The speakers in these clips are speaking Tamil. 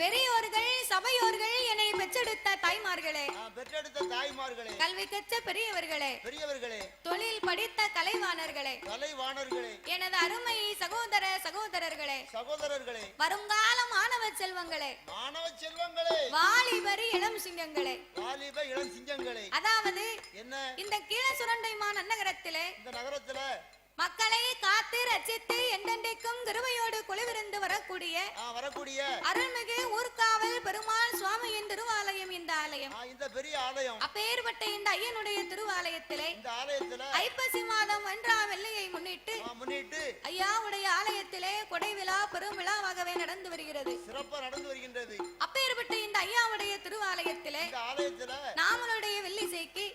பெரியோர்கள் சபையோர்கள் என்னை பெற்றெடுத்த தாய்மார்களே, பெற்றெடுத்த தாய்மார்களே, கல்வி கற்ற பெரியவர்களே, தொழில் படித்த கலைவாணர்களே, எனது அருமை சகோதர சகோதரர்களே, வருங்கால மாணவ செல்வங்களே, வாலிபரி இளம் சிங்கங்களே, அதாவது இந்த கீழ சுரண்டைமான் நகரத்திலே மக்களை காத்து ரட்சித்து என்றென்றைக்கும் கிருபையோடு குழுவிருந்து வரக்கூடிய அருள்மிகு ஊர்காவல் பெருமாள் சுவாமியின் திருவாலயம் இந்த ஆலயம். இந்த பெரிய ஆலயம் அப்பேற்பட்ட இந்த ஐயனுடைய திருவாலயத்திலே ஐப்பசி மாதம் 1ஆம் வெள்ளியை முன்னிட்டு ஐயாவுடைய ஆலயத்திலே கொடை விழா பெரும் விழாவாகவே நடந்து வருகிறது, சிறப்பா நடந்து வருகின்றது. அப்பேற்பட்ட இந்த ஐயாவுடைய திருவாலயத்திலே நாமளுடைய வெள்ளிசைக்கு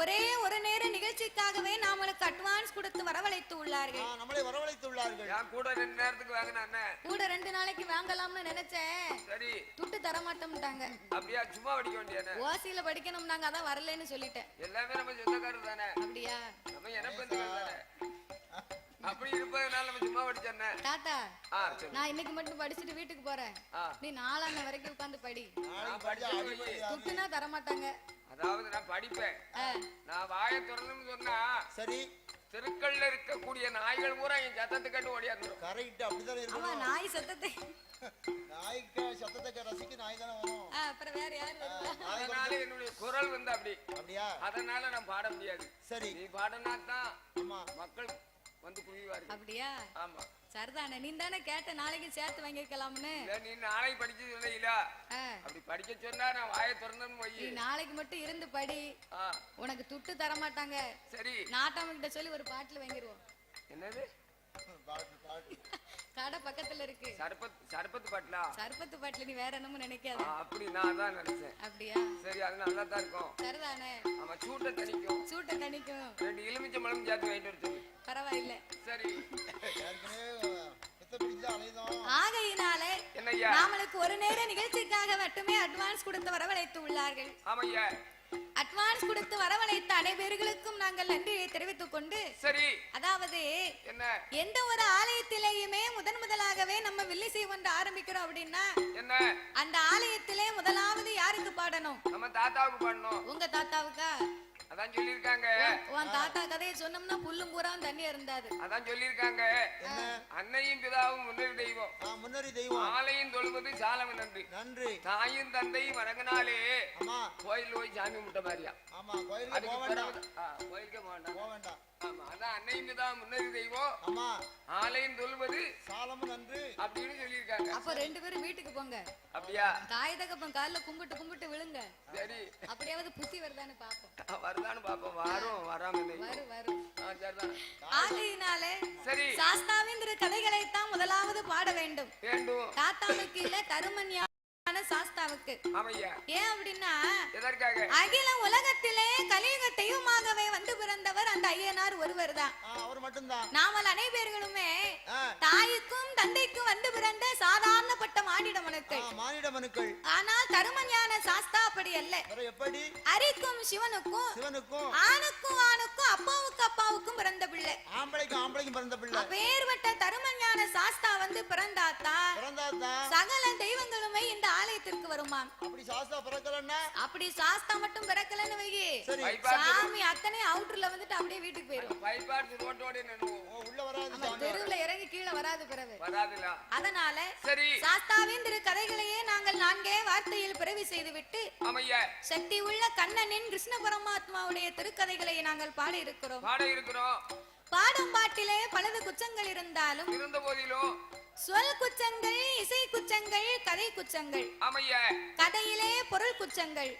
ஒரே ஒரு நேர நிகழ்ச்சிக்காகவே நாமளுக்கு அட்வான்ஸ் கொடுத்து வரவழைத்து உள்ளார்கள். நம்மளை வரவழைத்து உள்ளார்கள். கூட 2 நேரத்துக்கு வாங்குனானே, கூட 2 நாளைக்கு வாங்கலாம்னு நினைச்சேன். சரி, துட்டு தர மாட்டோம்ட்டாங்க. அப்படியே சும்மா படிக்க வேண்டியதானே, ஓசில படிக்கணும். நாங்க அதான் வரலன்னு சொல்லிட்டேன். எல்லாமே நம்ம சொந்தக்காரர் தானே. அப்படியா? நம்ம என்ன பண்றானே, அப்படி இருப்பதனால நம்ம சும்மா படிச்சேனே. தாத்தா, நான் இன்னைக்கு மட்டும் படிச்சிட்டு வீட்டுக்கு போறேன். நீ 4 அண்ணன் வரைக்கும் உட்கார்ந்து படி. நான் படிச்சு துட்டுனா தர மாட்டாங்க. அதாவது நான் படிப்பேன். நான் வாயை திறந்துன்னு சொன்னா சரி, தெருக்கள்ல இருக்கக்கூடிய நாய்கள் பூரா என் சத்தத்தை கேட்டு ஓடியாந்துரும். கரெக்ட், அப்படிதான் இருக்கு. ஆமா, நாய் சத்தத்தை, நாய்க்கு சத்தத்தை ரசிக்க நாய் தானே வரும். அப்புறம் வேற யாரு வருவா? அதனால என்னுடைய குரல் வந்து அப்படியா, அதனால நான் பாட முடியாது. சரி, நீ பாடனா தான் மக்கள் வந்து குவிவார்கள். அப்படியா? ஆமா, சரிதானே. நீ தானே கேட்ட நாளைக்கு சேர்த்து வாங்கிருக்கலாம்னு. நீ நாளைக்கு படிச்சு சொன்னீங்களா? அப்படி படிக்க சொன்னா நான் வாயை திறந்தேன்னு போய், நீ நாளைக்கு மட்டும் இருந்து படி, உனக்கு துட்டு தர மாட்டாங்க. சரி, நாட்டாம கிட்ட சொல்லி ஒரு பாட்டில் வாங்கிடுவோம். என்னது கடை பக்கத்துல இருக்கு, சர்பத்து பாட்டிலா? சர்பத்து பாட்டில நீ வேற என்னமோ நினைக்காத. அப்படி நான் தான் நினைச்சேன். அப்படியா? சரி, அது நல்லா தான் இருக்கும். சரிதானே? ஆமா, சூட்ட தணிக்கும். சூட்ட தணிக்கும். 2 எலுமிச்சை பழம் சேர்த்து வாங்கிட்டு வரது. பரவாயில்ல. சரி, ஆகையினாலே நாமளுக்கு ஒரு நேர நிகழ்ச்சிக்காக மட்டுமே அட்வான்ஸ் கொடுத்து வரவழைத்து உள்ளார்கள். ஆமையா, அட்வான்ஸ் கொடுத்து வரவழைத்த அனைவர்களுக்கும் நாங்கள் நன்றியை தெரிவித்துக் கொண்டு, சரி, அதாவது எந்த ஒரு ஆலயத்திலேயுமே முதலாகவே நம்ம வில்லிசை ஒன்று ஆரம்பிக்கிறோம் அப்படின்னா அந்த ஆலயத்திலே முதலாவது யாருக்கு பாடணும்? நம்ம தாத்தாவுக்கு பாடணும். உங்க தாத்தாவுக்கா? அதான் சொல்லிருக்காங்க. உன் தாத்தா கதையை சொன்னோம்னா புல்லும் பூரா தண்ணி இருந்தாது. அதான் சொல்லிருக்காங்க, அன்னையும் பிதாவும் முன்னறி தெய்வம், முன்னறி தெய்வம், ஆலயம் தொழுவது சாலம் நன்றி, நன்றி, தாயும் தந்தையும் வணங்கினாலே கோயில் போய் சாமி முட்டை மாதிரியா. ஆமா, கோயிலுக்கு போக வேண்டாம். ஆமா, அதான் அன்னையும் பிதாவும் முன்னறி தெய்வம், ஆமா, ஆலயம் தொழுவது சாலம் நன்றி அப்படின்னு சொல்லிருக்காங்க. அப்ப 2 பேரும் வீட்டுக்கு போங்க. அப்படியா? தாய் தகப்பன் காலில் கும்பிட்டு விழுங்க. சரி, அப்படியாவது புத்தி வருதான்னு பாப்போம். வருதான்னு பாப்போம். வரும், வராம வரும். ஆகையினாலே சரி, சாஸ்தாவின் கதைகளைத்தான் முதலாவது பாட வேண்டும். தாத்தாவுக்கு இல்ல, கருமன்யா சாஸ்தாவுக்கு. ஏன் அப்படின்னா அகில உலகத்திலே கலியுக தெய்வமாகவே வந்து பிறந்தவர் அந்த ஐயனார் ஒருவர் தான். அவர் மட்டும்தான். நாமல் அனைவர்களுமே தாய்க்கும் தந்தைக்கும் வந்து பிறந்த சாதாரணப்பட்ட மானிட மனுக்கள். ஆனால் கருமஞான சாஸ்தா அப்படி அல்ல. எப்படி? அரிக்கும் சிவனுக்கும் ஆணுக்கும் அப்பாவுக்கும் பிறந்த பிள்ளை. ஆம்பளைக்கும் பிறந்த பிள்ளை. அப்பேர்பட்ட தருமஞான சாஸ்தா வந்து பிறந்தாத்தா சகல தெய்வங்களுமே இந்த ஆலயத்திற்கு வருமா. அப்படி சாஸ்தா பிறக்கலன்னா, அப்படி சாஸ்தா மட்டும் பிறக்கலன்னு வையே, சாமி அத்தனை அவுட்டர்ல வந்துட்டு அப்படியே வீட்டுக்கு போயிடும். பைபாஸ் ரோட்டோட உள்ள வராது, தெருவுல இறங்கி கீழே வராது. பிறகு வராதுல. அதனால சரி, சாஸ்தாவின் கதைகளையே நாங்கள் 4 வார்த்தையில் பிறவி செய்துவிட்டு சக்தி உள்ள கண்ணனின் கிருஷ்ண பரமாத்மாவுடைய திருக்கதைகளை நாங்கள் பாட இருக்கிறோம். பாடும் பாட்டிலே பலது குச்சங்கள் இருந்தாலும் இருந்த போதிலும் சொல் குச்சங்கள், இசை குச்சங்கள், கதை குச்சங்கள். கதையிலே பொருள் குச்சங்கள்.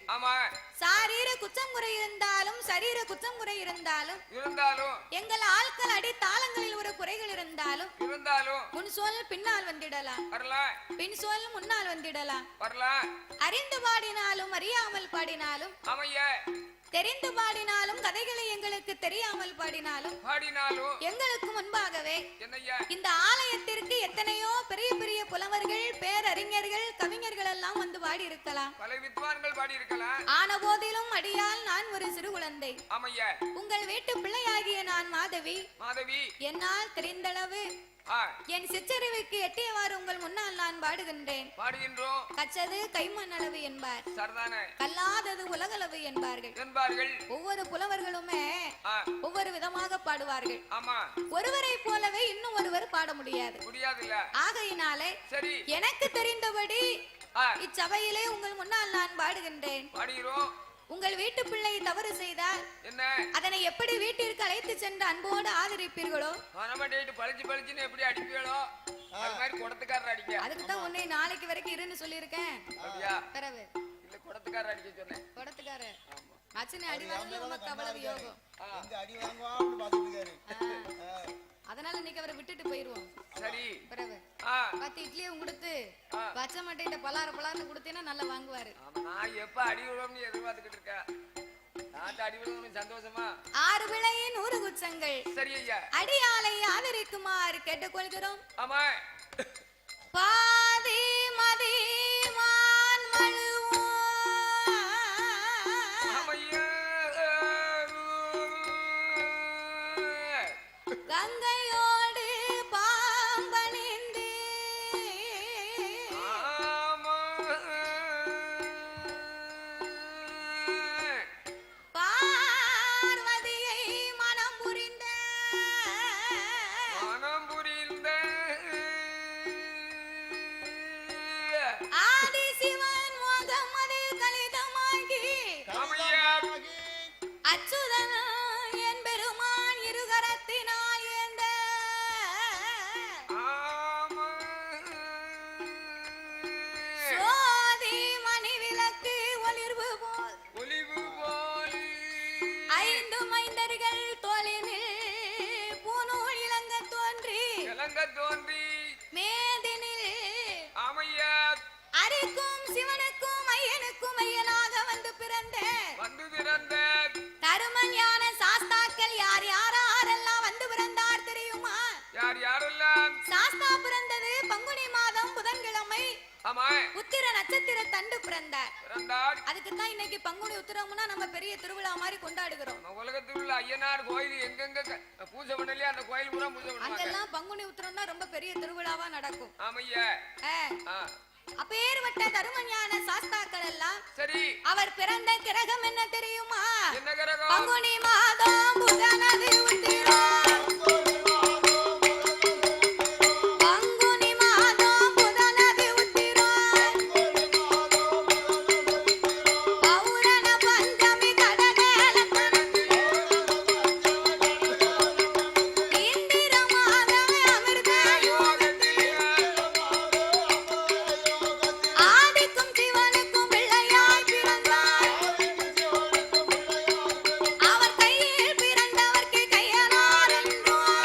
சாரீர குச்சம் குறை இருந்தாலும் சரீர குச்சம் குறை இருந்தாலும் எங்கள் ஆட்கள் அடி தாளங்களில் ஒரு குறைகள் இருந்தாலும் முன் சொல் பின்னால் வந்திடலாம், பின் சொல் முன்னால் வந்திடலாம். அறிந்து பாடினாலும் அறியாமல் பாடினாலும் தெரிந்து பாடினாலும் கதைகளை எங்களுக்கு தெரியாமல் பாடினாலும் எங்களுக்கு முன்பாகவே இந்த ஆலயத்திற்கு எத்தனையோ பெரிய பெரிய புலவர்கள், பேரறிஞர்கள், கவிஞர்கள் எல்லாம் வந்து பாடி இருக்கலாம். பல வித்வான்கள் பாடி இருக்கலாம். ஆன போதிலும் அடியால் நான் ஒரு சிறு குழந்தை. உங்கள் வீட்டு பிள்ளையாகிய நான் மாதவி. என்னால் தெரிந்தளவு என் சிற்றறிவுக்கு எட்டியவாறு உங்கள் முன்னால் நான் பாடுகின்றோம். கச்சது கைமண் அளவு என்பார், கல்லாதது உலகளவு என்பார்கள். ஒவ்வொரு புலவர்களுமே ஒவ்வொரு விதமாக பாடுவார்கள். ஒருவரை போலவே இன்னும் ஒருவர் பாட முடியாது. ஆகையினாலே எனக்கு தெரிந்தபடி இச்சபையிலே உங்கள் முன்னால் நான் பாடுகின்றேன். உங்கள் வீட்டு பிள்ளை தவறு செய்தால் அதனை எப்படி வீட்டிற்கு அழைத்து சென்று அன்போடு ஆதரிப்பீர்களோ, அதுக்குதான் உன்னை நாளைக்கு வரைக்கும் இருன்னு சொல்லியிருக்கேன். அதனால இன்னைக்கு அவரை விட்டுட்டு போயிருவோம். பத்து இட்லியும் கொடுத்து பச்சை மட்டையிட்ட பலாறு கொடுத்தீங்கன்னா நல்லா வாங்குவாரு. நான் எப்ப அடி விழும்னு எதிர்பார்த்துக்கிட்டு இருக்கேன். சந்தோஷமா 6 விளையின் 100 குச்சங்கள். சரி ஐயா, அடியாலை ஆதரிக்குமாறு கேட்டுக்கொள்கிறோம். ஆமா. பாதி மதி மான் மழுவோ கங்கையோடு பாம்பணிந்து பார்வதியை மனம் புரிந்த ஆதிசிவன் மோகம் அது கலிதமாகி அச்சுதன் என் பெருமான் இருகரத்தினால் ஏந்த சோதி மணி விளக்கு ஒளிர்வு போல் 5 மைந்தர்கள் தோளினில் பூநூல் இளங்க தோன்றி மேதினில் அரிக்கும் சிவனுக்கும் ஐயனுக்கும் ஐயனாக வந்து பிறந்த தருமன் ஞான சாஸ்தாக்கள் யாரெல்லாம் வந்து பிறந்தார் தெரியுமா? சாஸ்தா பிறந்தது பங்குனி மாதம் புதன்கிழமை. உத்திர நட்சத்திர தண்டு பிறந்தார். அதுக்குதான் இன்னைக்கு பங்குனி உத்திரம்னா நம்ம பெரிய திருவிழா மாதிரி கொண்டாடுகிறோம். உலகத்தில் உள்ள ஐயனார் கோயில் எங்கெங்க பூஜை பண்ணலையே அந்த கோயில் பூரா பூஜை பண்ணுவாங்க. அங்கெல்லாம் பங்குனி உத்திரம் தான் ரொம்ப பெரிய திருவிழாவா நடக்கும். ஆமையா. அப்பேர்வட்ட தருமஞான சாஸ்தாக்கள் எல்லாம் சரி அவர் பிறந்த கிரகம் என்ன தெரியுமா? என்ன கிரகம்? பங்குனி மாதம் புதனது உத்திரம். அவர் கையில் பிறந்தவர்க்கு கையனார் என்றும்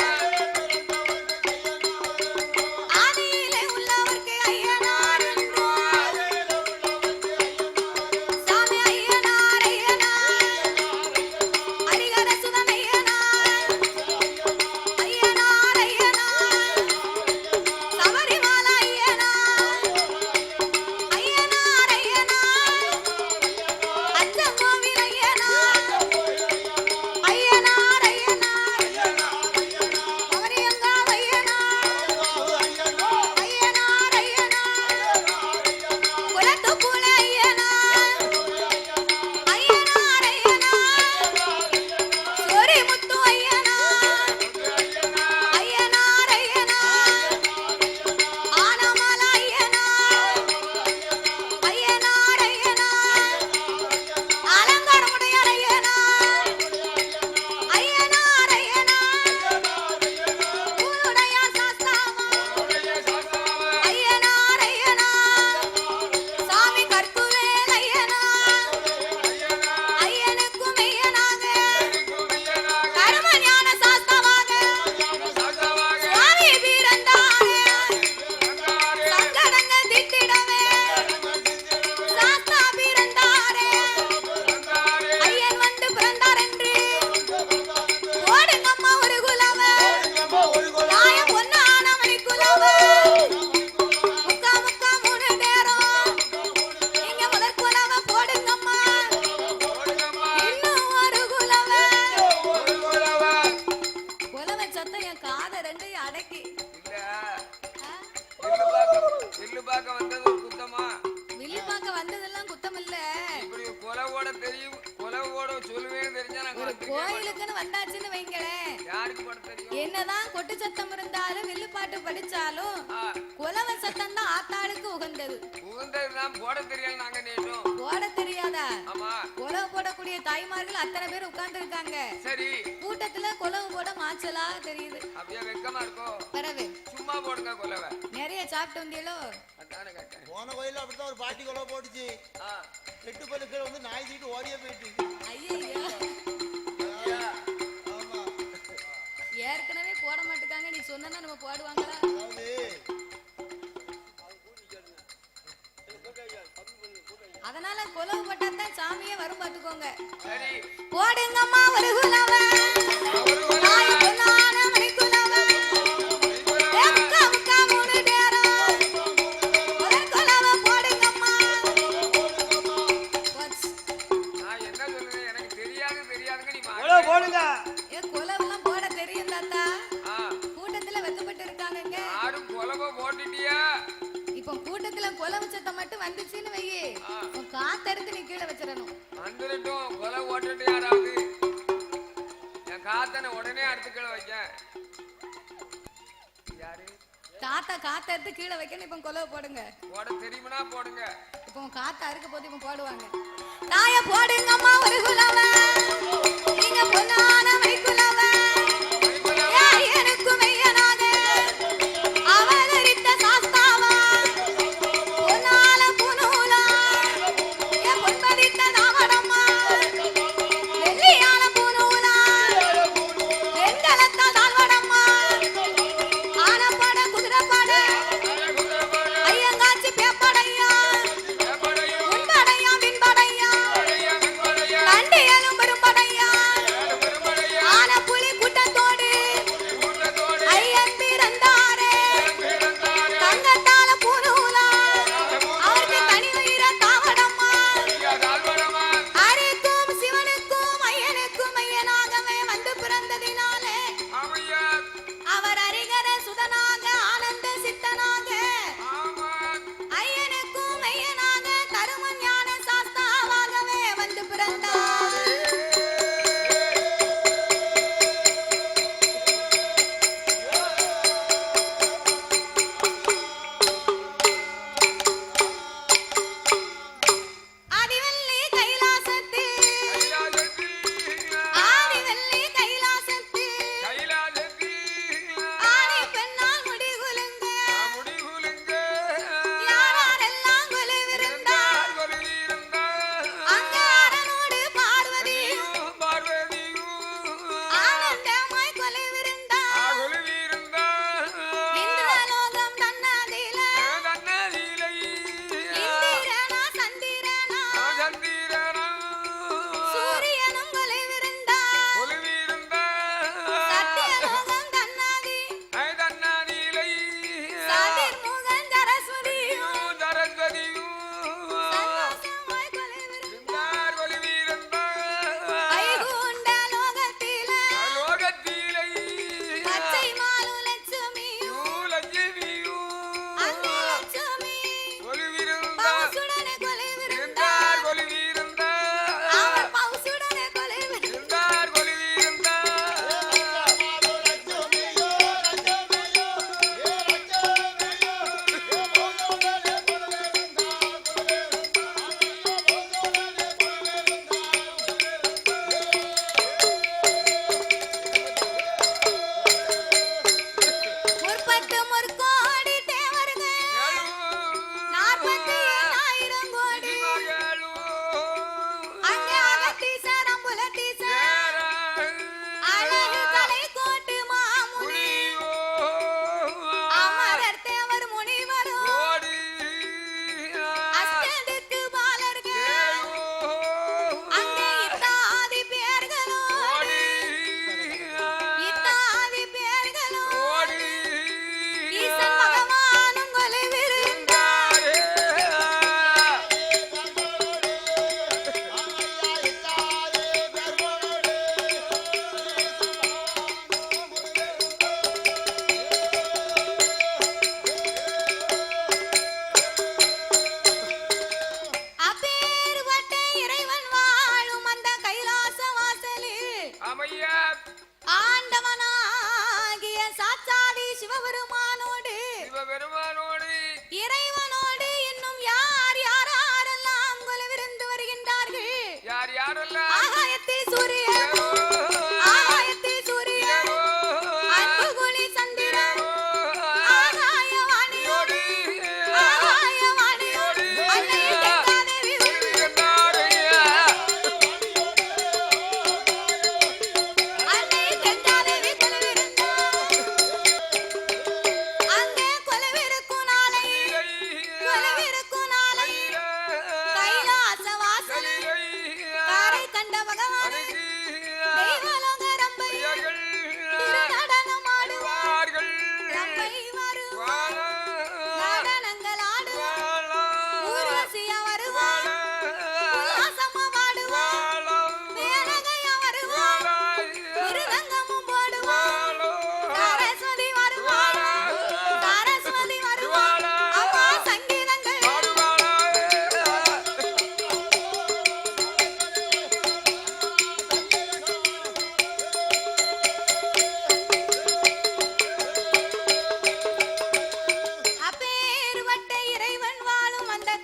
தெரியும் குலவு போட சொல்லுவேன்னு தெரிஞ்சா நாங்க ஒரு வந்திருக்கே மாட்டோம். கோயிலுக்குன்னு வந்தாச்சுன்னு வைங்களேன், யாருக்கு போட தெரியும்? என்னதான் கொட்டு சத்தம் இருந்தாலும் வில்லுப்பாட்டு படிச்சாலும் ஆ, குலவ சத்தம் தான் ஆத்தாளுக்கு உகந்தது. உகந்ததுதான் போட தெரியல நாங்க நேற்றும். போட தெரியாதா? ஆமா குலவு போடக்கூடிய தாய்மார்கள் அத்தனை பேர் உட்கார்ந்து இருக்காங்க. சரி கூட்டத்துல குலவு போட மாச்சலா தெரியுது. அப்படியே வெக்கமா இருக்கும். பரவு சும்மா போடுங்க குலவை. நிறைய சாப்பிட்டு வந்தீங்களோ? அதானே கேட்டேன். போன கோயில அப்படித்தான் ஒரு பாட்டி கொலை போட்டுச்சு. ஆ, 8 பல்லுக்கள் வந்து நாய் தூக்கிட்டு ஓடியே போயிட்டு. ஐயோ ஐயா, ஆமா. ஏற்கனவே போட மாட்டுக்காங்க, நீ சொன்னா நம்ம போடுவாங்களா? அதாவது அதனால குலவு போட்டா தான் சாமியே வரும் பாத்துக்கோங்க. சரி போடுங்கம்மா ஒரு குலவ, ஒரு குலவை. தாய் பொன்னான மணி குலவ, எக்கா முக்கா மூணு நேரம் ஒரு குலவ போடுங்கம்மா. போச்சு. நான் என்ன சொல்றேன் எனக்கு தெரியாதுங்க நீ எவ்வளோ போடுங்க. ஏ குலவெல்லாம் போட தெரியும் தாத்தா. ஆ, கூட்டத்துல வெக்கப்பட்டு இருக்காங்கங்க. யாரும் குலவை போட்டுட்டியா? இப்போ கூட்டத்துல குலவு சத்தம் மட்டும் வந்துச்சுன்னு வையே, உன் காத்தெடுத்து நீ கீழே வச்சிடணும். வந்துடட்டும் கொலை ஓட்டுட்டு யாராவது என் காத்தனை உடனே அடுத்துக்களை வைக்க. யாரு காத்தெடுத்து கீழே வைக்கணும். இப்போ குலவு போடுங்க. போட தெரியுமனா போடுங்க. இப்போ உன் காத்தா இருக்க போது இப்போ போடுவாங்க. தாய போடுங்கம்மா ஒரு குலவ, நீங்க பொன்னான மணி குலவ, எனக்கு மெய்யனாக அவதரித்த சாஸ்தாவா, பொன்னால புனூலா, என் பொன்பதித்த தாவரம்மா, வெள்ளியான புனூலா, வெண்கலத்த தாழ்வடம்மா, ஆனப்பட குதிரைப்பட, ஐயங்காச்சி பேப்படையா, முன்படையா பின்படையா, கண்டியலும் பெரும்படையா, ஆன புலி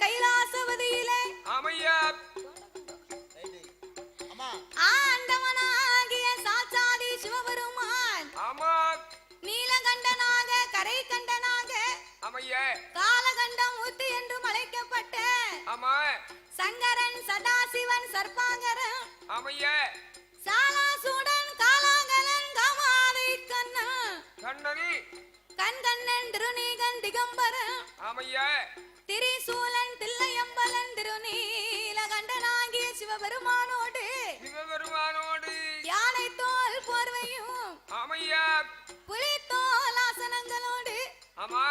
கைலாசவதியிலே ஆமையா அம்மா ஆண்டவனாகிய சாட்சாதி சிவபெருமான் ஆமா நீலகண்டனாக கரை கண்டனாக ஆமையா காலகண்டம் ஊத்து என்றும் அழைக்கப்பட்ட ஆமா சங்கரன் சதாசிவன் சர்ப்பாங்கரன் ஆமையா சாலாசூடன் காலாங்கலன் காமாதை கண்ணன் கண்ணனி கண்கண்ணன் திருநீகன் திகம்பரன் ஆமையா திரிசூலன் தில்லையம்பலன் திருநீலகண்டனாகிய சிவபெருமானோடு சிவபெருமானோடு யானை தோல் போர்வையும் ஆமையா புலித்தோல் ஆசனங்களோடு ஆமா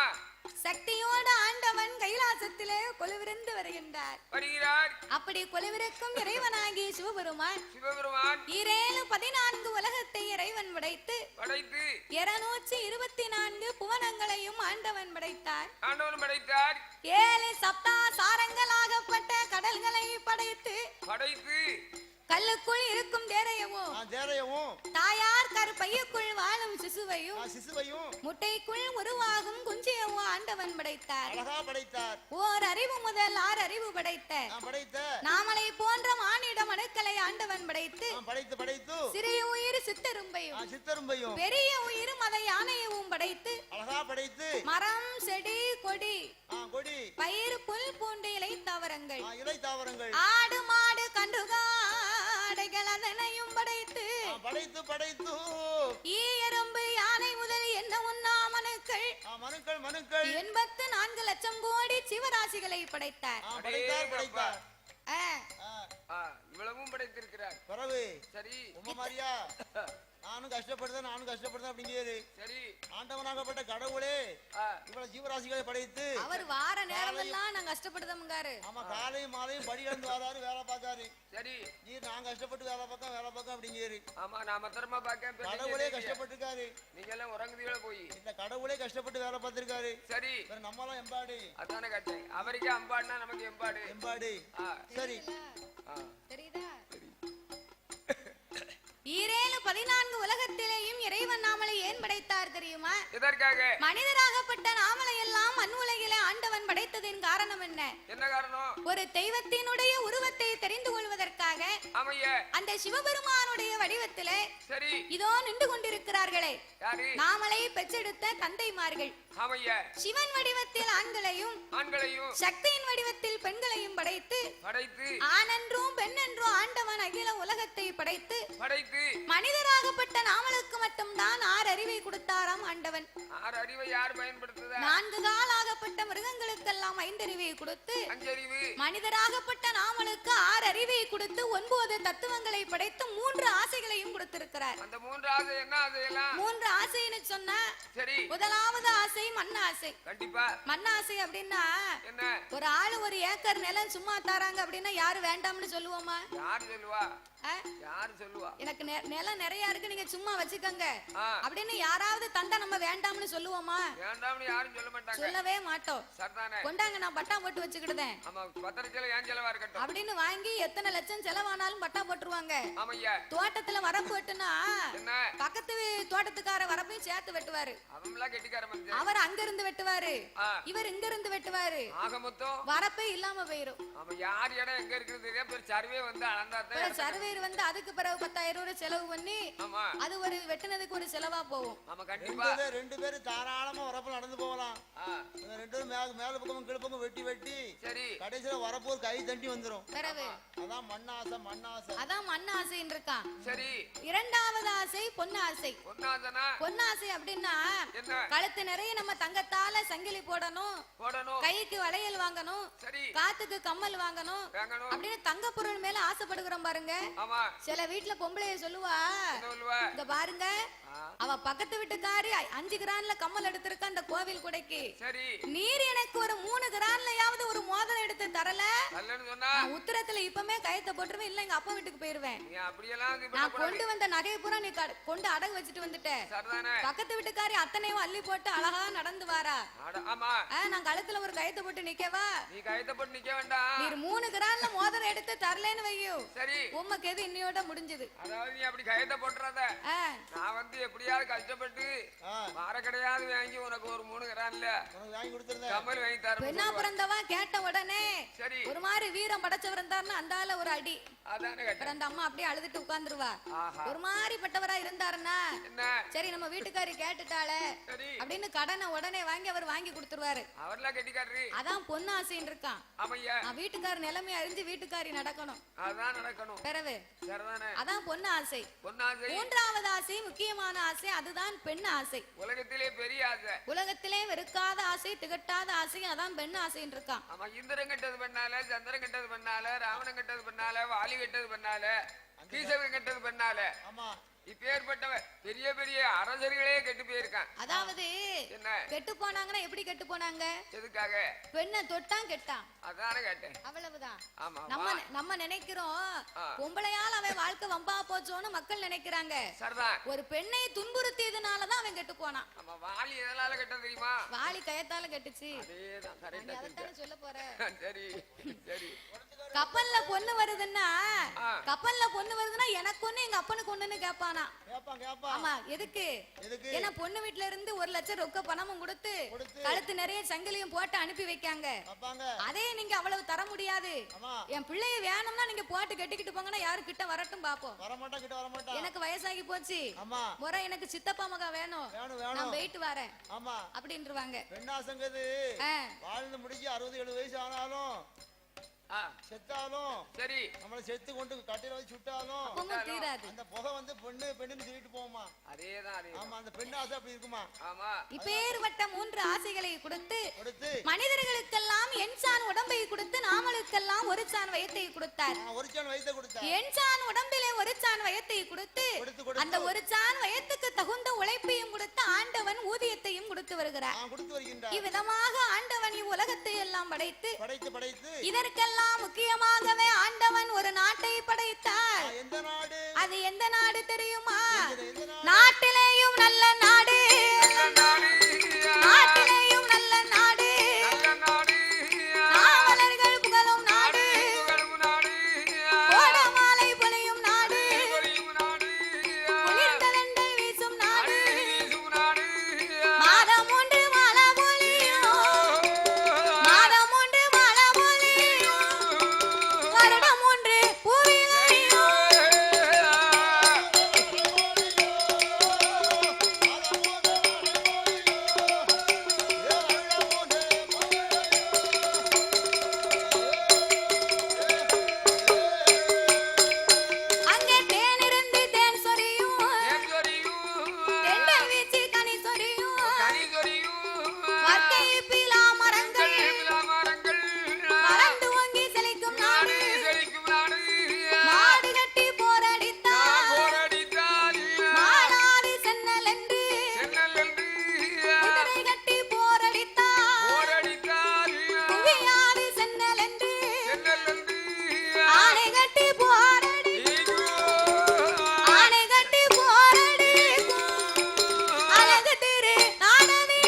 சக்தியோடு ஆண்டவன் கைலாசத்திலே கொலுவிருந்து வருகின்றார் வருகிறார் அப்படி கொலுவிருக்கும் இறைவனாகிய சிவபெருமான் சிவபெருமான் 14 உலகத்தை இறைவன் படைத்து படைத்து 224 புவனங்களையும் ஆண்டவன் படைத்தார் ஆண்டவன் படைத்தார் 7 சப்தா சாரங்களாகப்பட்ட கடல்களை படைத்து படைத்து கல்லுக்குள் இருக்கும் தேரையவும் தேரையவும் தாயார் கருப்பையுக்குள் வாழும் சிசுவையும் சிசுவையும் முட்டைக்குள் உருவாகும் குஞ்சியவும் ஆண்டவன் படைத்தார் அழகா படைத்தார் ஓர் அறிவு முதல் 6 அறிவு படைத்த படைத்த நாமளை போன்ற மானிட மனுக்களை ஆண்டவன் படைத்து படைத்து சிறிய உயிர் சித்தரும்பையும் சித்தரும்பையும் பெரிய உயிர் மத யானையவும் படைத்து அழகா படைத்து மரம் செடி கொடி கொடி பயிர் புல் பூண்டு இலை தாவரங்கள் இலை தாவரங்கள் ஆடு மாடு கன்றுகாடைகள் அதனையும் படைத்து படைத்து படைத்து எறும்பு யானை முதல் என்ன உண்ணா மனுக்கள் மனுக்கள் 84 லட்சம் கோடி சிவராசிகளை படைத்தார் படைத்தார் இவ்வளவும் படைத்திருக்கிறார் பரவு சரி உமா மாரியா நானும் கஷ்டப்படுறேன் அப்படிங்கிறாரு சரி ஆண்டவனாகப்பட்ட கடவுளே இவ்வளவு ஜீவராசிகளை படைத்து அவர் வார நேரமெல்லாம் நான் கஷ்டப்படுதம்ங்காரு ஆமா காலையும் மாலையும் படி இழந்து வராரு வேலை பார்க்காரு சரி நீ நான் கஷ்டப்பட்டு வேலை பார்க்க அப்படிங்கிறாரு ஆமா நான் பத்திரமா பார்க்க கடவுளே கஷ்டப்பட்டிருக்காரு நீங்க எல்லாம் உறங்குதீங்களா போய் இந்த கடவுளே கஷ்டப்பட்டு வேலை பார்த்திருக்காரு சரி நம்மளாம் எம்பாடு அதானே கட்டேன் அவருக்கே அம்பாடுனா நமக்கு எம்பாடு சரி தெரியுதா 14 உலகத்திலேயும் இறைவன் நாமளை ஏன் படைத்தார் தெரியுமா? எதற்காக? மனிதராகப்பட்ட நாமளை எல்லாம் மண் உலகிலே ஆண்டவன் படைத்ததின் காரணம் என்ன? என்ன காரணம்? ஒரு தெய்வத்தினுடைய உருவத்தை தெரிந்து கொள்வதற்காக. ஆமையா. அந்த சிவபெருமானுடைய வடிவத்திலே சரி இதோ நின்று கொண்டிருக்கிறார்களே யாரு? நாமளை பெற்றெடுத்த தந்தைமார்கள். ஆமையா. சிவன் வடிவத்தில் ஆண்களையும் சக்தியின் வடிவத்தில் பெண்களையும் படைத்து ஆணென்றும் பெண்ணென்றும் ஆண்டவன் அகில உலகத்தை படைத்து மனிதராகப்பட்ட நாமளுக்கு மட்டும்தான் 6 அறிவை கொடுத்தாராம் ஆண்டவன். 6 அறிவை யார் பயன்படுத்துதா? 4 காலாகப்பட்ட மிருகங்களுக்கெல்லாம் 5 அறிவை கொடுத்து 5 அறிவு மனிதராகப்பட்ட நாமளுக்கு 6 அறிவை கொடுத்து 9 தத்துவங்களை படைத்து 3 ஆசைகளையும் கொடுத்திருக்கிறார். அந்த 3 ஆசை என்ன ஆசையெல்லாம்? 3 ஆசைன்னு சொன்னா சரி முதலாவது ஆசை மண் ஆசை. கண்டிப்பா மண் ஆசை அப்படின்னா என்ன? ஒரு ஆளு 1 ஏக்கர் நிலம் சும்மா தாராங்க அப்படின்னா யாரு வேண்டாம்னு சொல்லுவோமா? யார் சொல்லுவா? யார் சொல்லுவா? எனக்கு நிலம் நிறைய இருக்கு நீங்க சும்மா வச்சுக்கோங்க அப்படின்னு யாராவது தந்தா நம்ம வேண்டாம்னு சொல்லுவோமா? வேண்டாம்னு யாரும் சொல்ல மாட்டாங்க. சொல்லவே மாட்டோம். சரிதானே? கொண்டாங்க நான் பட்டா போட்டு வச்சுக்கிடுதேன். ஆமா பத்திரத்துல ஏன் செலவா இருக்கட்டும் அப்படின்னு வாங்கி எத்தனை லட்சம் செலவானாலும் பட்டா போட்டுருவாங்க. ஆமையா. தோட்டத்துல வரப்பு வெட்டுனா என்ன பக்கத்து தோட்டத்துக்கார வரப்பையும் சேர்த்து வெட்டுவாரு. அவங்களா கெட்டிக்கார மனுஷன். அவர் அங்க இருந்து வெட்டுவாரு, இவர் இங்க இருந்து வெட்டுவாரு. ஆக மொத்தம் வரப்பே இல்லாம போயிரும். ஆமா யார் இடம் எங்க இருக்குது பேர் சர்வே வந்து அளந்தாதான் சர்வேர் வந்து அதுக்கு பிறகு 10,000 ரூபாய் செலவு பண்ணி அது ஒரு வெட்டினதுக்கு ஒரு செலவா போகும். ஆமா கண்டிப்பா 2 பேரும் தாராளமா வரப்பு நடந்து போகலாம். 2 பேரும் மேல பக்கம் கீழ பக்கம் வெட்டி சரி கடைசில வரப்பு ஒரு கை தண்டி வந்துரும். பிறகு அதான் மண்ணாசை அதான் மண் ஆசைன்னு இருக்கான். சரி இரண்டாவது ஆசை பொன்னாசை. பொன்னாசை அப்படின்னா கழுத்து நிறைய நம்ம தங்கத்தால சங்கிலி போடணும், கைக்கு வளையல் வாங்கணும், காத்துக்கு கம்மல் வாங்கணும் அப்படின்னு தங்க பொருள் மேல ஆசைப்படுகிறோம் பாருங்க. சில வீட்டுல பொம்பளைய சொல்லுவா, இங்க பாருங்க அவ பக்கத்து வீட்டுக்காரி 5 கிரான்ல கம்மல் எடுத்திருக்க அந்த கோவில் குடைக்கு, நீர் எனக்கு ஒரு 3 கிரான்லயாவது ஒரு மோதிரம் எடுத்து தரல உத்தரத்துல இப்பமே கயத்தை போட்டுருவேன், இல்ல எங்க அப்பா வீட்டுக்கு போயிருவேன். நான் கொண்டு வந்த நகையை பூரா நீ கொண்டு அடகு வச்சுட்டு வந்துட்ட. பக்கத்து வீட்டுக்காரி அத்தனையும் அள்ளி போட்டு அழகா நடந்து வாரா, நான் கழுத்துல ஒரு கயத்தை போட்டு நிக்கவா? நீ கயத்தை போட்டு நிக்க வேண்டாம். நீர் 3 கிரான்ல மோதிரம் எடுத்து தரலன்னு வையோ உமக்கு எது இன்னையோட முடிஞ்சது. அதாவது நீ அப்படி கயத்தை போட்டுறாத. நான் வந்து எப்படியாவது கஷ்டப்பட்டு வார கிடையாது வாங்கி உனக்கு ஒரு 3 கிராம்ல வாங்கி கொடுத்துருந்தேன். கம்மல் வாங்கி தர. பெண்ணா பிறந்தவா கேட்ட உடனே சரி ஒரு மாதிரி வீரம் படைச்சவர் இருந்தாருன்னா அந்த ஆள ஒரு அடி. அதானே கேட்டேன். அந்த அம்மா அப்படியே அழுதுட்டு உட்கார்ந்துருவா. ஆஹா. ஒரு மாதிரி பட்டவரா இருந்தாருன்னா என்ன சரி நம்ம வீட்டுக்காரி கேட்டுட்டாளே சரி அப்படின்னு கடனை உடனே வாங்கி அவர் வாங்கி கொடுத்துருவாரு. அவர்லாம் கெட்டிக்காரரு. அதான் பொண்ணு ஆசைன்னு இருக்கான். ஆமையா. வீட்டுக்காரர் நிலைமை அறிஞ்சு வீட்டுக்காரி நடக்கணும். அதான் நடக்கணும். பிறகு சரிதானே. அதான் பொண்ணு ஆசை. பொண்ணு ஆசை. மூன்றாவது ஆசை முக்கியமான ஆசை அதுதான் பெண் ஆசை. உலகத்திலே பெரிய ஆசை. உலகத்திலே வெறுக்காத ஆசை திகட்டாத ஆசை அதான் பெண் ஆசைன்னு இருக்கான். ஆமா இந்திரன் கெட்டது பண்ணால சந்திரன் கெட்டது பண்ணால ராவணன் கெட்டது பண்ணால வாலி கெட்டது பண்ணால கீசவன் கெட்டது பண்ணால ஆமா இப்பேற்பட்டவ பெரிய பெரிய அரசர்களே கெட்டு போயிருக்கான். அதாவது என்ன கெட்டு போனாங்கன்னா எப்படி கெட்டு போனாங்க? எதுக்காக? பெண்ணை தொட்டான் கெட்டான். அதானே கேட்டேன். அவ்வளவுதான். ஆமா நம்ம நினைக்கிறோம் பொம்பளையால் அவன் வாழ்க்கை வம்பா போச்சோன்னு மக்கள் நினைக்கிறாங்க. சரிதான். ஒரு பெண்ணை துன்புறுத்தியதுனாலதான் அவன் கெட்டு போனான். ஆமா வாலி எதனால கெட்டது தெரியுமா? வாலி கயத்தால கெட்டுச்சு. அதேதான் கரெக்டா. அதைத்தானே சொல்ல போறேன். சரி சரி. கப்பல்ல பொண்ணு வருதுன்னா எனக்கு ஒண்ணு எங்க அப்பனுக்கு ஒண்ணுன்னு கேப்பானா? ஆமா எதுக்கு? ஏன்னா பொண்ணு வீட்டுல இருந்து 1 லட்சம் ரொக்க பணமும் கொடுத்து கழுத்து நிறைய சங்கிலியும் போட்டு அனுப்பி வைக்காங்க. அதே நீங்க அவ்வளவு தர முடியாது. என் பிள்ளைய வேணும்னா நீங்க போட்டு கட்டிக்கிட்டு போங்கன்னா யாரு கிட்ட வரட்டும் பாப்போம். எனக்கு வயசாகி போச்சு முறை எனக்கு சித்தப்பா மகா வேணும் நான் போயிட்டு வரேன் அப்படின்றுவாங்க. பெண்ணாசங்கிறது வாழ்ந்து முடிஞ்சு 60-70 வயசு ஆனாலும் செத்தாலும் சரி நம்மள செத்து கொண்டு கட்டையில வச்சு சுட்டாலும் தீராது. அந்த புகை வந்து பெண்ணுன்னு சொல்லிட்டு போகுமா? அதேதான். ஆமா அந்த பெண் ஆசை அப்படி இருக்குமா? ஆமா இப்பேற்பட்ட 3 ஆசைகளை கொடுத்து மனிதர்களுக்கெல்லாம் எண்சான் உடம்பை கொடுத்து நாமளுக்கெல்லாம் ஒரு சான் வயத்தை கொடுத்தார். ஒரு சான் வயத்தை கொடுத்தார். எண்சான் உடம்பிலே ஒரு சான் வயத்தை கொடுத்து அந்த ஒரு சான் வயத்துக்கு தகுந்த உழைப்பையும் கொடுத்து ஆண்டவன் ஊதியத்தையும் கொடுத்து வருகிறார். இவ்விதமாக ஆண்டவன் இவ்வுலகத்தை எல்லாம் படைத்து இதற்கெல்லாம் முக்கியமாகவே ஆண்டவன் ஒரு நாட்டை படைத்தார். அது எந்த நாடு தெரியுமா? நாட்டிலேயும் நல்ல நாடு, நாட்டிலேயும் நல்ல நாடு, நாவலர்கள் புகழும் நாடு, கோடமாலை பொழியும் நாடு, குளிர்ந்ததென்றல் வீசும் நாடு, மாதம் ஒன்று மழை பொழியும், மாதம் ஒன்று மழை பொழியும், வருடம் ஒன்று பூவிலையும். அங்கே தேன் இருந்து தேன் சொரியும், தென்றல் வீசி கனி சொரியும், வர்க்கை பிலா மரங்கள் மறந்து ஓங்கி செழிக்கும் நாடு, மாடு கட்டி போரடித்தார் மானாடி சென்னல் என்று, குதிரை கட்டி போரடித்தார் குவியாடி சென்னல் என்று, ஆணை கட்டி போரடி ஆணை கட்டி போரடிக்கும் அழகு திரு நாடனே.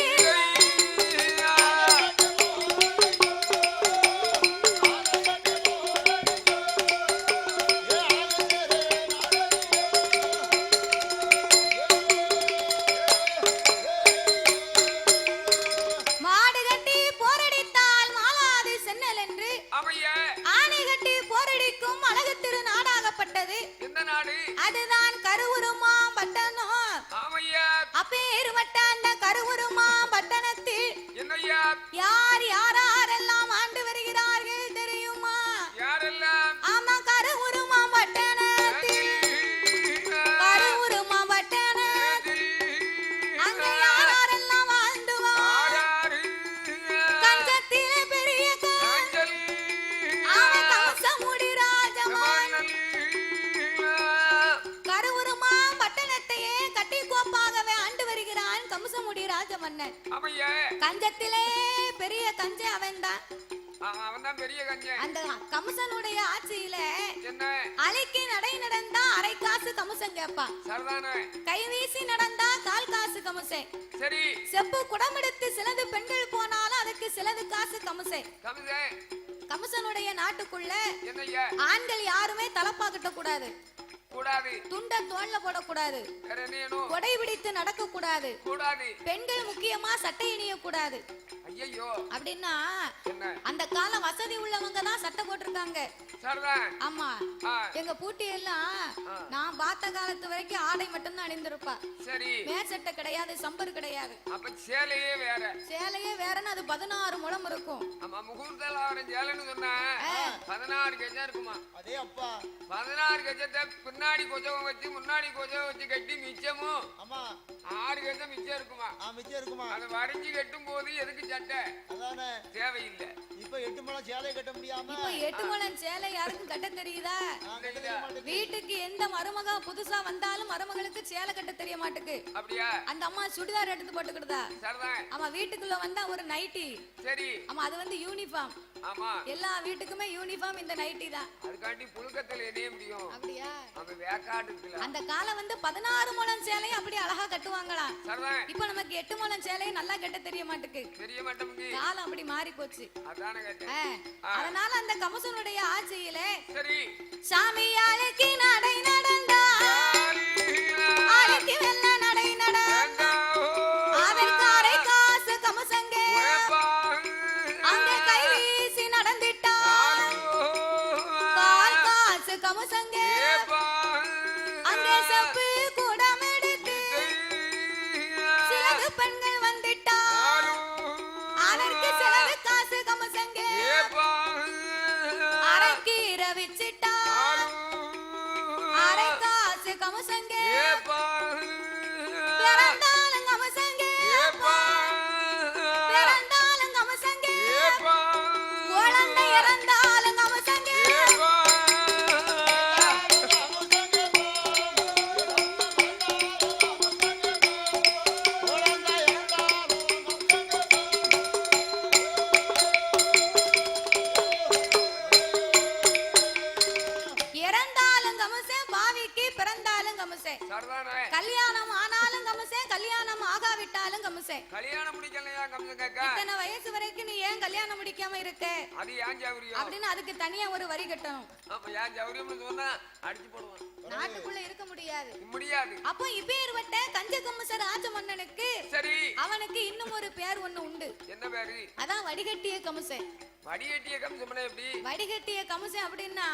மாடு கட்டி போரடித்தால் மாலாது சென்னல் என்று, ஆமையா. ஆணை கட்டி போரடிக்கும் அழகு திரு நாடாகப்பட்டது. எந்த நாடு? அதுதான் கருவுருமா பட்டணம். ஆமையா. அப்பேறுபட்ட அந்த கருவுருமா பட்டணத்தில் என்னையா? யார் யாரெல்லாம் ஆண்டு வருகிறார்கள் தெரியுமா? யாரெல்லாம்? ஆமா கருவுருமா பட்டணத்தில், கருவுருமா பட்டணத்தில் அங்க யாரெல்லாம் வாழ்ந்துவார்? கஞ்சத்திலே பெரிய அவன் கம்சமுடி ராஜமான். கருவுருமா பட்டணத்தையே கட்டி கோப்பாகவே ஆண்டு வருகிறான் கம்சமுடி ராஜமன்னன். கஞ்சத்திலே பெரிய கஞ்ச அவன்தான். அவன்தான் பெரிய கஞ்சன். அந்த கம்சனுடைய ஆட்சியில என்ன? அலைக்கு நடை நடந்தா அரை காசு கம்சன் கேட்பான். சரிதானே. கை வீசி நடந்தா 1/4 காசு கம்சன். சரி. செப்பு குடம் எடுத்து சிலது பெண்கள் போனாலும் அதுக்கு சிலது காசு கம்சன். கம்சன். கம்சனுடைய நாட்டுக்குள்ள என்னய்யா? ஆண்கள் யாருமே தலப்பா கட்ட கூடாது. கூடாது. துண்ட தோல்ல போடக்கூடாது. வேற என்ன வேணும்? கொடை பிடித்து நடக்க கூடாது. கூடாது. பெண்கள் முக்கியமா சட்டை அணிய கூடாது. ஐயோ அப்படின்னா என்ன? அந்த கால வசதி உள்ளவங்க தான் சட்டை போட்டிருக்காங்க. சரிதான். ஆமா, எங்க பூட்டி எல்லாம் நான் பார்த்த காலத்து வரைக்கும் ஆடை மட்டும் தான் அணிந்திருப்பா. சரி, மேற்சட்டை கிடையாது, சம்பர் கிடையாது. அப்ப சேலையே வேற. சேலையே வேறன்னு அது 16 முழம் இருக்கும். ஆமா, முகூர்த்தல அவரை சேலைன்னு சொன்னா 16 கஜம் இருக்குமா? அதே அப்பா 16 கஜத்தை பின்னாடி கொஜம் வச்சு முன்னாடி கொஜம் வச்சு கட்டி மிச்சமும் ஆமா 6 கஜம் மிச்சம் இருக்குமா? மிச்சம் இருக்குமா? அதை வரைஞ்சி கட்டும் போது எதுக்கு சட்டை? அதானே தேவையில்லை. இப்ப 8 முழம் சேலை கட்ட முடியாம இப்ப 8 முழம் சேலை யாருக்கும் கட்ட தெரியுதா? வீட்டுக்கு எந்த மருமக புதுசா வந்தாலும் மருமகளுக்கு சேலை கட்ட தெரிய மாட்டுக்கு. அப்படியா? அந்த அம்மா சுடிதார் எடுத்து போட்டுக்கிடுதா. சரிதான். ஆமா, வீட்டுக்குள்ள வந்தா ஒரு நைட்டி. சரி. ஆமா, அது வந்து யூனிஃபார்ம். ஆமா, எல்லா வீட்டுக்குமே யூனிஃபார்ம் இந்த நைட்டி தான். அதுக்காண்டி புழுக்கத்துல எரிய முடியும். அப்படியா? அந்த வேக்காடு இருக்குல்ல, அந்த காலம் வந்து 16 முழம் சேலையை அப்படி அழகா கட்டுவாங்களாம். சரிதான். இப்ப நமக்கு 8 முழம் சேலையை நல்லா கட்ட தெரிய மாட்டுக்கு. தெரிய மாட்டோம்ங்க. காலம் அப்படி மாறி போச்சு. அதானே கேட்டேன். அதனால அந்த கமசனுடைய ஆட்சியிலே சரி, சாமியாளுக்கு நடை நடந்தா, ஆளுக்கு வெள்ள நடை நடந்தா, அதற்கு அரை காசு கமசங்கே அங்க கை வீசி நடந்திட்டா, கால் காசு கமசங்கே அங்கே செப்பு கூடம் எடுத்து சிலது பெண்கள் வந்துட்டா, அதற்கு சிலது காசு கமசங்கே அரைக்கீரை வச்சிட்டா, அரை காசு கமசங்கே பிறந்தாலும் கமசங்கே, பிறந்தாலும் கமசங்கே, குழந்தை இறந்தாலும் கமசங்கே. இறந்தாலும் கமசே, பாவிக்கு பிறந்தாலும் கமசே, சரிதானே. கல்யாணம் ஆனாலும் கமசே, கல்யாணம் ஆகாவிட்டாலும் கமசே. கல்யாணம் முடிக்கலையா கம்ச கேட்க? இத்தனை வயசு வரைக்கும் நீ ஏன் கல்யாணம் முடிக்காம இருக்க அது ஏன் ஜவுரியம்? அப்படின்னு அதுக்கு தனியா ஒரு வரி கட்டணும். அப்ப ஏன் ஜவுரியம்னு சொன்னா அடிச்சு போடுவான். நாட்டுக்குள்ள இருக்க முடியாது. முடியாது. அப்போ இப்பேர்வட்ட கஞ்ச கம்சர் ராஜ மன்னனுக்கு சரி, அவனுக்கு இன்னும் ஒரு பேர் ஒண்ணு உண்டு. என்ன பேரு? அதான் வடிகட்டிய கமுசை. வடிகட்டிய கம்சம்னா எப்படி? வடிகட்டிய கமுசை அப்படின்னா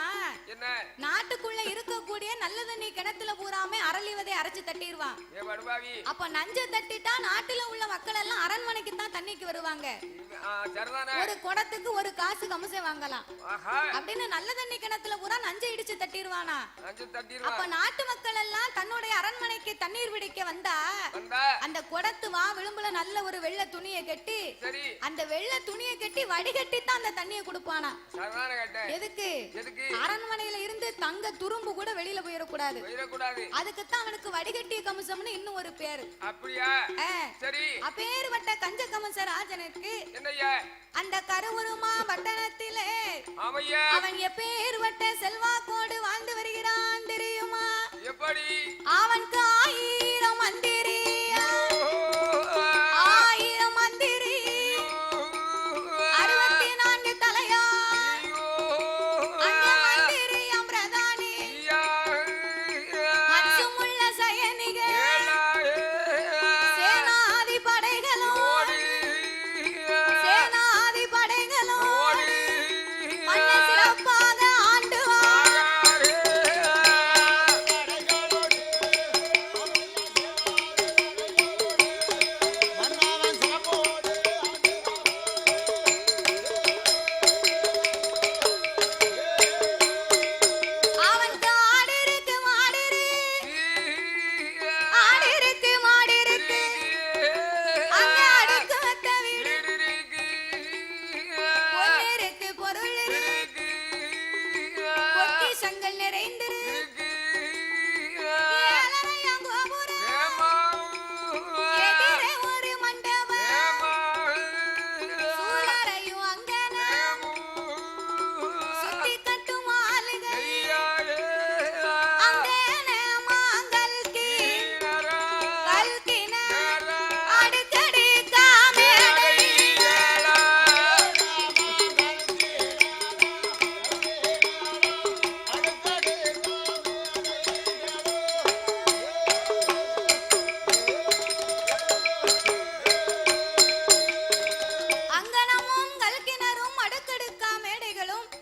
என்ன? நாட்டுக்குள்ள இருக்கக்கூடிய நல்ல தண்ணி கிணத்துல பூராமே அரளிவதை அரைச்சு தட்டிடுவான். ஏ படுபாவி, அப்ப நஞ்ச தட்டிட்டா நாட்டுல உள்ள மக்கள் எல்லாம் அரண்மனைக்கு தான் தண்ணிக்கு வருவாங்க. சரிதானே. ஒரு குடத்துக்கு ஒரு காசு கமுசை வாங்கலாம். ஆஹா, அப்படின்னு நல்ல தண்ணி கிணத்துல பூரா நஞ்சை இடிச்சு தட்டிடுவானா. நஞ்சு தட்டிடுவா. அப்ப நாட்டு மக்கள் எல்லாம் தன்னுடைய அரண்மனைக்கு தண்ணீர் பிடிக்க வந்தா வந்தா அந்த குடத்து வா விளிம்புல நல்ல ஒரு வெள்ளை துணியை கட்டி, சரி, அந்த வெள்ளை துணியை கட்டி வடிகட்டி தான் அந்த தண்ணியை கொடுப்பானா. சரிதானே கேட்டேன். எதுக்கு? எதுக்கு? அரண்மனையில இருந்து தங்க துரும்பு கூட வெளியில போயிடக்கூடாது. போயிடக்கூடாது. அதுக்குத்தான் அவனுக்கு வடிகட்டிய கமுசம்னு இன்னும் ஒரு பேரு. அப்படியா? சரி. அப்பேர்வட்ட கஞ்ச கமச ராஜனுக்கு என்னய்யா? அந்த கருவுருமா பட்டணத்திலே ஆமையா, அவன் எப்பேர்வட்ட செல்வாக்கோடு வாழ்ந்து வருகிறான் தெரியுமா? எப்படி? அவனுக்கு 1000 மந்திரி, 1000 மந்திரி, 64 தலையா, அந்த மந்திரியம் பிரதானி, மச்சுமுள்ள சயனிகள், சேனாதி படைகளும், சேனாதி படைகளும் மன்ன சிறப்பாக ஆண்டுவான்.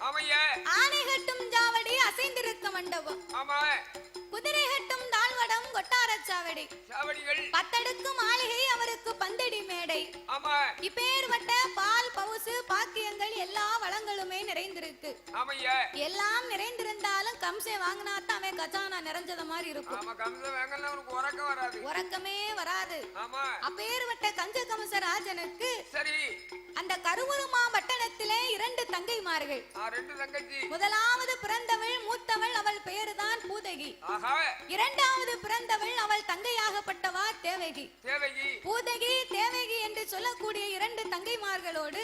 ஆனை கட்டும் ஜாவடி அசைந்திருக்க மண்டபம், குதிரை கட்டும் தாழ்வடம் கொட்டாரச்சாவடி, பத்தடுக்கு மாளிகை அவருக்கு பந்தடி மேடை, இப்பேற்பட்ட பால் பவுசு பாக்கியங்கள் எல்லா வளங்களுமே நிறைந்திருக்கு. எல்லாம் நிறைந்திருந்தாலும் கம்சை வாங்கினாத்தான் அவன் கஜானா நிறைஞ்சத மாதிரி இருக்கும், உறக்கமே வராது. அப்பேற்பட்ட கஞ்ச கமச ராஜனுக்கு அந்த கருவூருமா பட்டணத்திலே 2 தங்கைமார்கள். முதலாவது பிறந்தவள் மூத்தவள், அவள் பெயர்தான் பூதகி. இரண்டாவது பிறந்தவள், அவள் தங்கையாகப்பட்டவா தேவகி. பூதகி தேவகி என்று சொல்லக்கூடிய 2 தங்கைமார்களோடு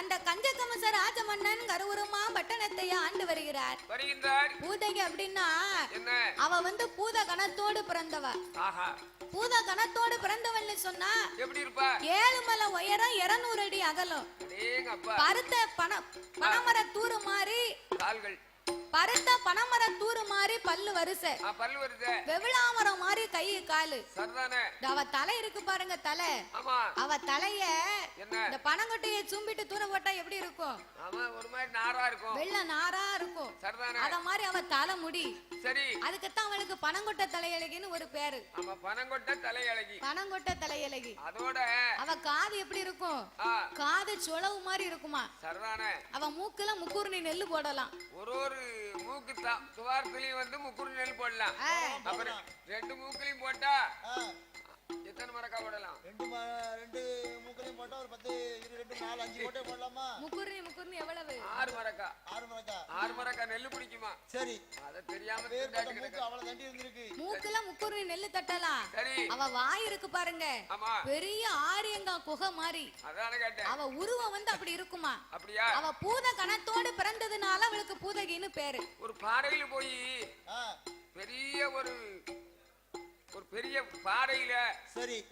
அந்த கஞ்சகமச ராஜமன்னன் கருவூருமா பட்டணத்தை ஆண்டு வருகிறார். பூதகி அப்படின்னா அவ பூத கணத்தோடு பிறந்தவ. பூத கணத்தோடு பிறந்தவள்னு சொன்னா எப்படி இருப்பா? 7 மலை உயரம், 200 அடி அகலம், பருத்த பனமர தூறு மாதிரி கால்கள், பருத்த பனமர தூறு மாதிரி பல்லு வரிசை, வெவிளாமரம் மாதிரி கை காலு. அவ தலை இருக்கு பாருங்க, தலை. அவ தலைய இந்த பனங்கொட்டையை சும்பிட்டு தூர போட்டா எப்படி இருக்கும்? வெள்ள நாரா இருக்கும். அத மாதிரி அவ தலை முடி. அதுக்குத்தான் அவளுக்கு பனங்கொட்டை தலையழகின்னு ஒரு பேரு. பனங்கொட்டை தலையழகி. அதோட அவ காது எப்படி இருக்கும்? காது சொலவு மாதிரி இருக்குமா. அவ மூக்குல முக்கூர்ணி நெல்லு போடலாம். ஒரு மூக்கு துவாரத்திலையும் முக்குறு நெல் போடலாம். அப்புறம் 2 மூக்குலையும் போட்டா எத்தனை மரக்கா போடலாம்? 2 மூக்குலையும் போட்டா ஒரு 10, 2, 4, 5 போட்டே போடலாமா? முக்குறு எவ்வளவு? 6 மரக்கா நெல்லு பிடிக்குமா? சரி, அத தெரியாம அவள தண்டி இருந்திருக்கு. மூக்குல முக்குறு நெல்லு தட்டலாம். அவ வாய் இருக்கு பாருங்க, பெரிய ஆரியங்கா குகை மாதிரி. அதானே கேட்டேன். அவ உருவம் அப்படி இருக்குமா. அப்படியா? அவ பூத கணத்தோடு பிறந்ததுனால அவளுக்கு பூதகின்னு பேரு. ஒரு பாறையில போய் பெரிய ஒரு பெரிய பாறையில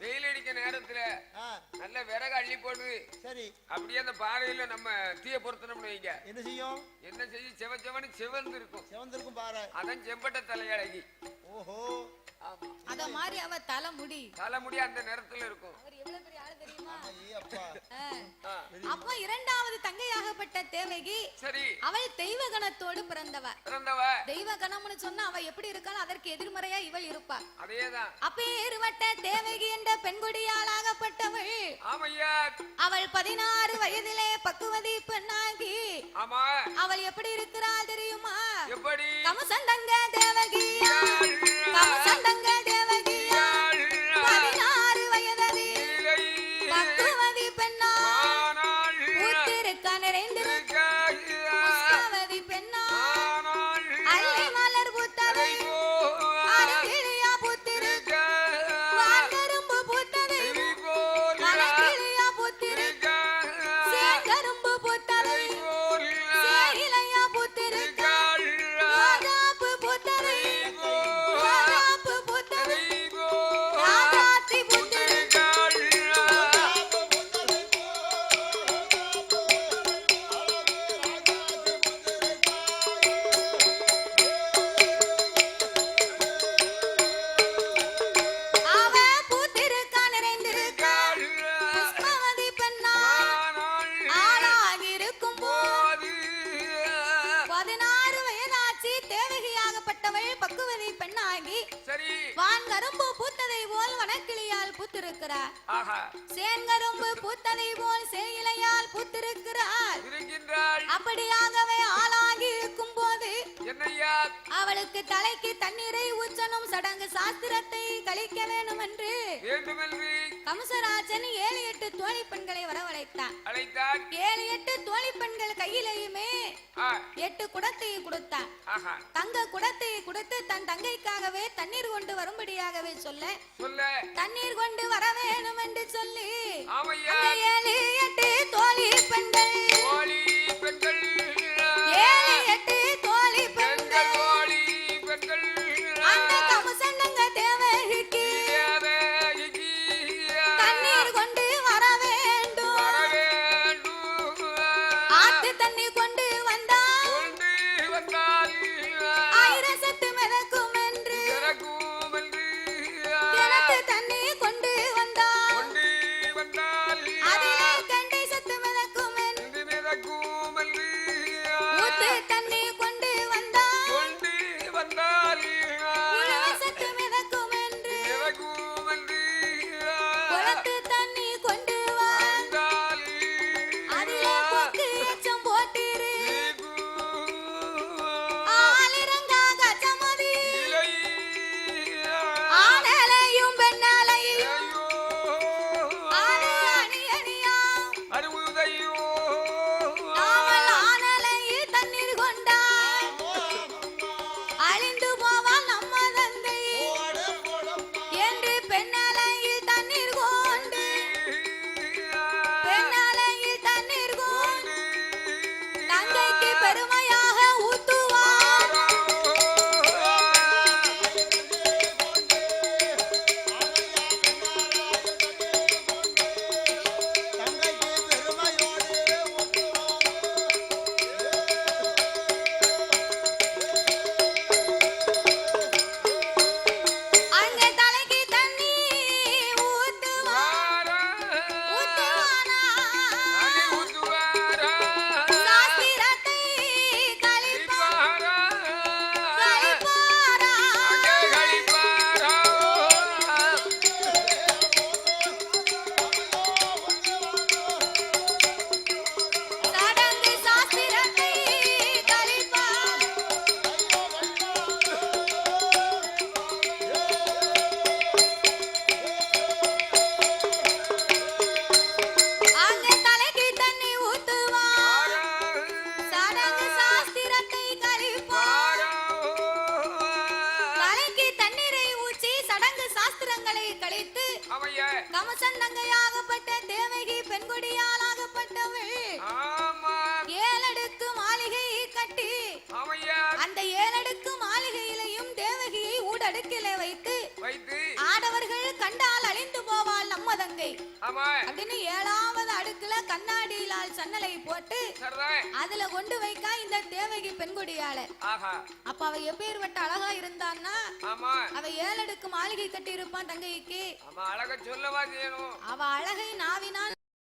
வெயில் அடிக்க நேரத்துல நல்ல விறகு அள்ளி போடு. சரி, அப்படியே அந்த பாறையில நம்ம தீய பொருத்தணும்னு வைங்க. என்ன செய்யும்? செவந்து இருக்கும் பாறை. அதான் செம்பட்ட தலையழகி. ஓஹோ, அத மாதிரி அவ தலைமுடி அந்த நேரத்துல இருக்கும். அவர் எவ்வளவு பெரிய ஆளு தெரியுமா? அப்ப இரண்டாவது தங்கையாகப்பட்ட தேவகி அவள் தெய்வ கணத்தோடு பிறந்தவ. தெய்வ கணம்னு சொன்னா அவ எப்படி இருக்காளோ அதற்கு எதிர்மறையா இவள் இருப்பா. அதேதான். அப்பேறுவட்ட தேவகி என்ற பெண்குடியாளாகப்பட்டவள் அவள் 16 வயதிலே பக்குவதி பெண்ணாகி அவள் எப்படி இருக்கிறாள் தெரியுமா? கமசந்தங்க தேவகியா, கமசந்தங்க தேவகியா, 16 வயததி பக்குவதி பெண்ணா, ஊத்திருக்க நிறைந்திருக்க புஷ்பவதி பெண்ணா, அல்லி மலர் பூத்தவை, அருகிளியா பூத்திருக்க, வான்கரும்பு பூத்தவை, மலக்கிளியா பூத்திருக்க, சேகரும்பு பூத்தவை, சேயிலையா பூத்திருக்க, ரோஜாப்பு பூத்தவை, ரோஜாப்பு பூத்தவை, ராஜாத்தி பூத்திருக்க. அவ பூத்திருக்க நிறைந்திருக்க புஷ்பவதி பெண்ணா ஆளாகியிருக்கும் போது 16 வயதாச்சு தேவகியாகப்பட்டவள் பக்குவதி பெண்ணாகி வான்கரும்பு பூத்ததை போல் வனக்கிளியால் பூத்திருக்கிறார். சேன்கரும்பு பூத்ததை போல் சேயிலையால் பூத்திருக்கிறார். அப்படியாகவே ஆளாகி இருக்கும் போது அவளுக்கு தலைக்கு தண்ணீரை ஊற்றணும் சடங்கு சாஸ்திரத்தை கழிக்க வேண்டும் என்று கம்சராஜன் 7-8 தோழி பெண்களை வரவழைத்தான். 7-8 தோழி பெண்கள் கையிலேயுமே 8 குடத்தை கொடுத்தான். தங்க குடத்தை கொடுத்து தன் தங்கைக்காகவே தண்ணீர் கொண்டு வரும்படியாகவே சொல்ல தண்ணீர் கொண்டு வர வேணும் என்று சொல்லி 7-8 தோழி பெண்கள் 7-8 தோழி பெண்கள் அந்த கமசன்னங்க தேவகிக்கு தண்ணீர் கொண்டு வர வேண்டும். ஆத்து தண்ணி கொண்டு வந்தால் ஆயிரசத்து மிதக்கும் என்று கிணத்து தண்ணி கொண்டு வந்தால் அதிலே கண்டை சத்து மிதக்கும் என்று ராமசன் தங்கையாகப்பட்ட தேவகி பெண்கொடியாளாகப்பட்டவள் ஏழடுக்கு மாளிகை கட்டி அந்த ஏழடுக்கு மாளிகையிலையும் தேவகியை ஊடடுக்கில வைத்து ஆடவர்கள் கண்டால் அழிந்து போவாள் நம்ம தங்கை அப்படின்னு 7வது அடுக்குல கண்ணாடியிலால் சன்னலை போட்டு அதுல கொண்டு வைக்க இந்த தேவகி பெண்கொடியாளர். அப்ப அவ எப்பேற்பட்ட அழகா இருந்தான்னா அவ 7 அடுக்கு மாளிகை கட்டி இருப்பான் தங்கைக்கு. அவ அழகை நாவினால்